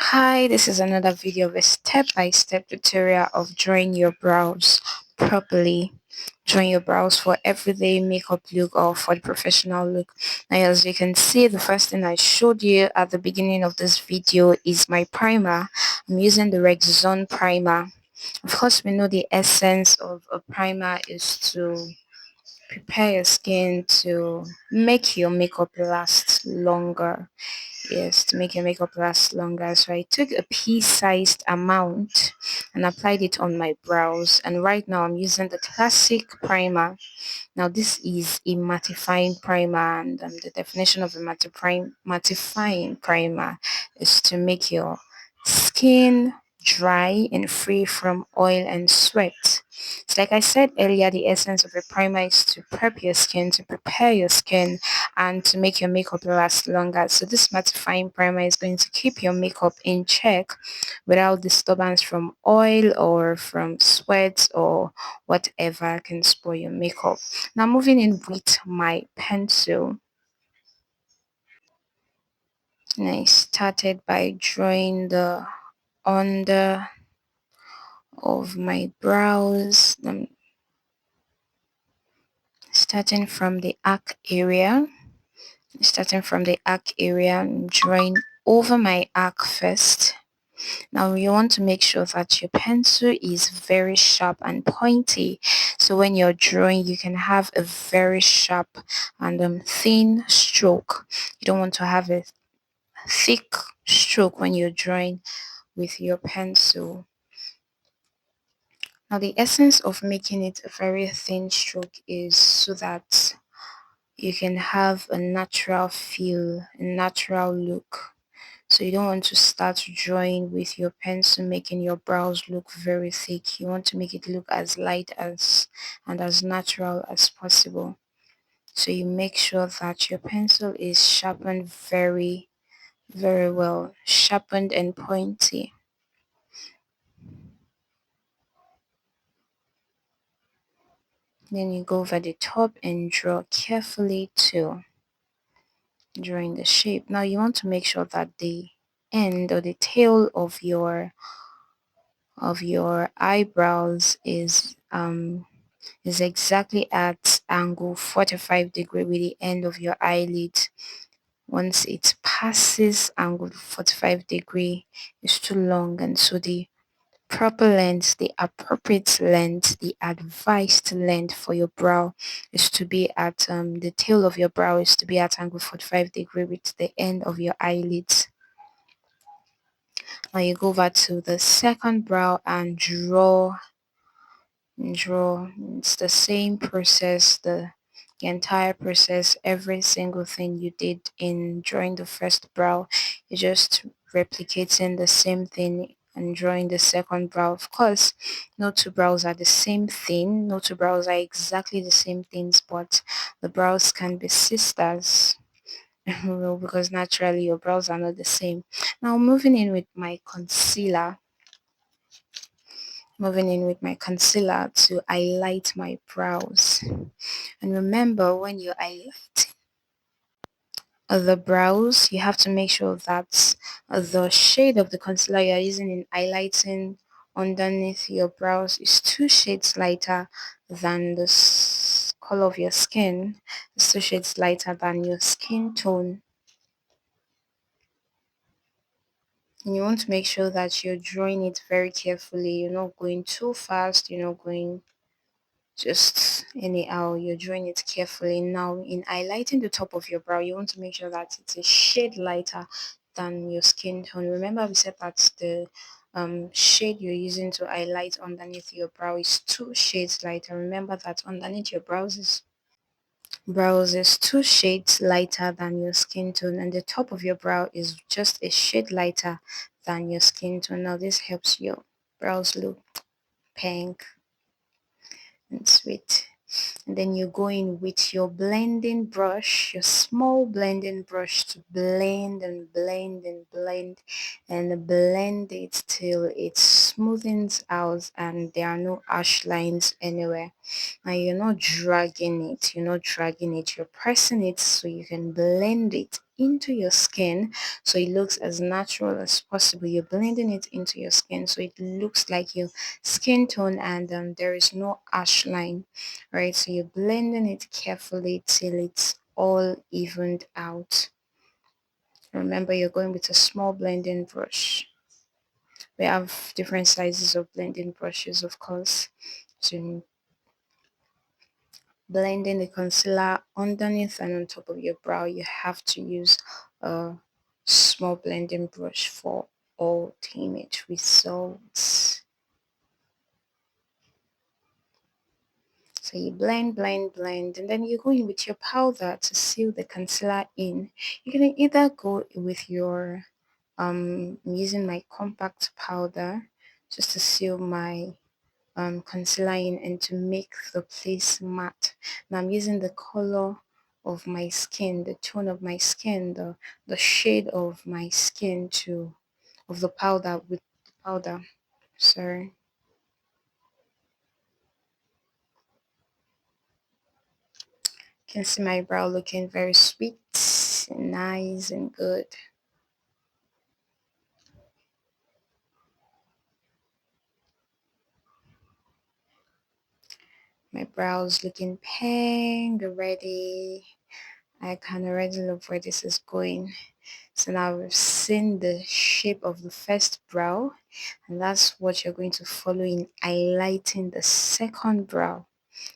Hi, this is another video of a step-by-step tutorial of drawing your brows properly. Drawing your brows for everyday makeup look or for the professional look. Now, as you can see, the first thing I showed you at the beginning of this video is my primer. I'm using the Rexona primer. Of course, we know the essence of a primer is to prepare your skin to make your makeup last longer. Yes, to make your makeup last longer. So I took a pea-sized amount and applied it on my brows. And right now I'm using the classic primer. Now this is a mattifying primer, and the definition of a mattifying primer is to make your skin dry and free from oil and sweat. So like I said earlier, the essence of a primer is to prep your skin, to prepare your skin, and to make your makeup last longer. So this mattifying primer is going to keep your makeup in check without disturbance from oil or from sweat or whatever can spoil your makeup. Now moving in with my pencil, and I started by drawing the under of my brows. Starting from the arc area, I'm drawing over my arc first. Now you want to make sure that your pencil is very sharp and pointy. So when you're drawing, you can have a very sharp and thin stroke. You don't want to have a thick stroke when you're drawing with your pencil. Now the essence of making it a very thin stroke is so that you can have a natural feel, a natural look. So you don't want to start drawing with your pencil making your brows look very thick. You want to make it look as light as and as natural as possible. So you make sure that your pencil is sharpened very well, sharpened and pointy. Then you go over the top and draw carefully too, drawing the shape. Now you want to make sure that the end or the tail of your eyebrows is exactly at angle 45 degree with the end of your eyelid. Once it passes angle 45 degree, it's too long, and so the proper length, the appropriate length, the advised length for your brow is to be at the tail of your brow is to be at angle 45 degree with the end of your eyelids. Now you go over to the second brow and draw. It's the same process, the entire process, every single thing you did in drawing the first brow, you're just replicating the same thing and drawing the second brow. Of course, no two brows are the same thing, no two brows are exactly the same things, but the brows can be sisters. Well, because naturally your brows are not the same. Now moving in with my concealer, to highlight my brows. And remember, when you highlight the brows, you have to make sure that the shade of the concealer you're using in highlighting underneath your brows is 2 shades lighter than the color of your skin. It's 2 shades lighter than your skin tone. And you want to make sure that you're drawing it very carefully. You're not going too fast, you're not going just anyhow, you're drawing it carefully. Now in highlighting the top of your brow, you want to make sure that it's a shade lighter than your skin tone. Remember we said that the shade you're using to highlight underneath your brow is 2 shades lighter. Remember that underneath your brows is 2 shades lighter than your skin tone, and the top of your brow is just a shade lighter than your skin tone. Now this helps your brows look pink and sweet. And then you go in with your blending brush, your small blending brush, to blend and blend and blend and blend it till it smoothens out and there are no harsh lines anywhere. And you're not dragging it, you're pressing it so you can blend it into your skin so it looks as natural as possible. You're blending it into your skin so it looks like your skin tone, and there is no ash line, right? So you're blending it carefully till it's all evened out. Remember, you're going with a small blending brush. We have different sizes of blending brushes, of course. So blending the concealer underneath and on top of your brow, you have to use a small blending brush for ultimate results. So you blend, blend, blend, and then you go in with your powder to seal the concealer in. You can either go with your I'm using my compact powder just to seal my concealer in and to make the place matte. Now I'm using the color of my skin, the tone of my skin, the shade of my skin to of the powder with the powder. So you can see my brow looking very sweet, nice and good. My brows looking pink already. I can already love where this is going. So now we've seen the shape of the first brow, and that's what you're going to follow in highlighting the second brow.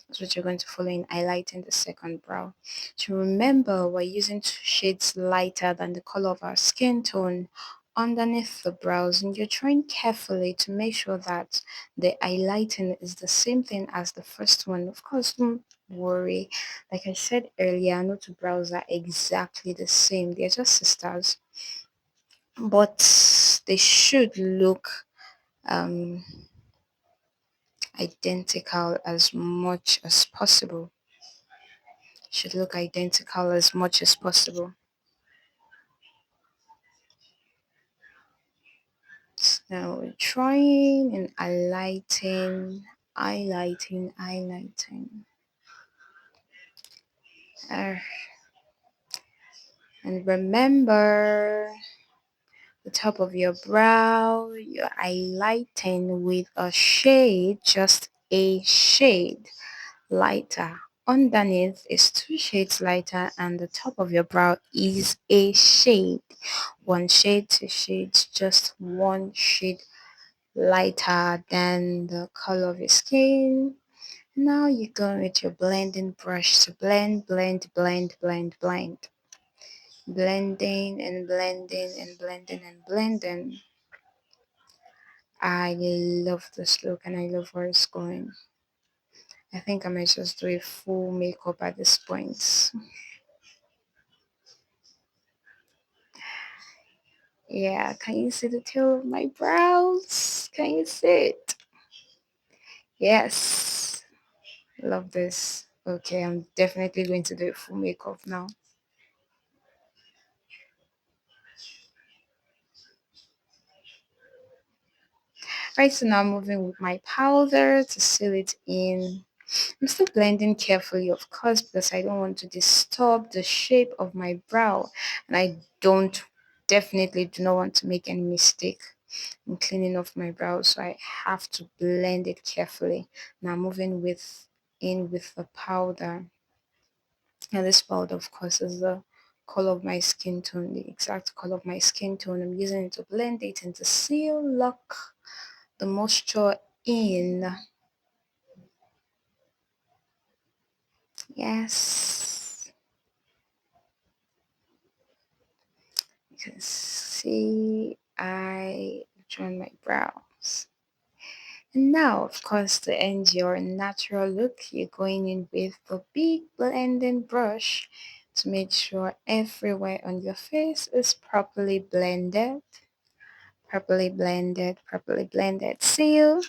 That's what you're going to follow in highlighting the second brow. So remember, we're using two shades lighter than the color of our skin tone underneath the brows, and you're trying carefully to make sure that the highlighting is the same thing as the first one. Of course, don't worry. Like I said earlier, no two brows are exactly the same. They're just sisters, but they should look um, identical as much as possible. Should look identical as much as possible. Now we're trying and highlighting, highlighting, highlighting. Uh, and remember, the top of your brow, you're highlighting with a shade, just a shade lighter. Underneath is two shades lighter, and the top of your brow is a shade. One shade, two shades, just one shade lighter than the color of your skin. Now you go with your blending brush to blend, blend, blend, blend, blend. Blending and blending and blending and blending. I love this look and I love where it's going. I think I might just do a full makeup at this point. Yeah, can you see the tail of my brows? Can you see it? Yes, love this. Okay, I'm definitely going to do a full makeup now. Right, so now moving with my powder to seal it in. I'm still blending carefully, of course, because I don't want to disturb the shape of my brow, and I don't definitely do not want to make any mistake in cleaning off my brows, so I have to blend it carefully. Now moving with in with the powder, and this powder, of course, is the color of my skin tone, the exact color of my skin tone. I'm using it to blend it and to seal lock the moisture in. Yes. You can see I drawn my brows. And now, of course, to end your natural look, you're going in with the big blending brush to make sure everywhere on your face is properly blended. Properly blended, properly blended. See you.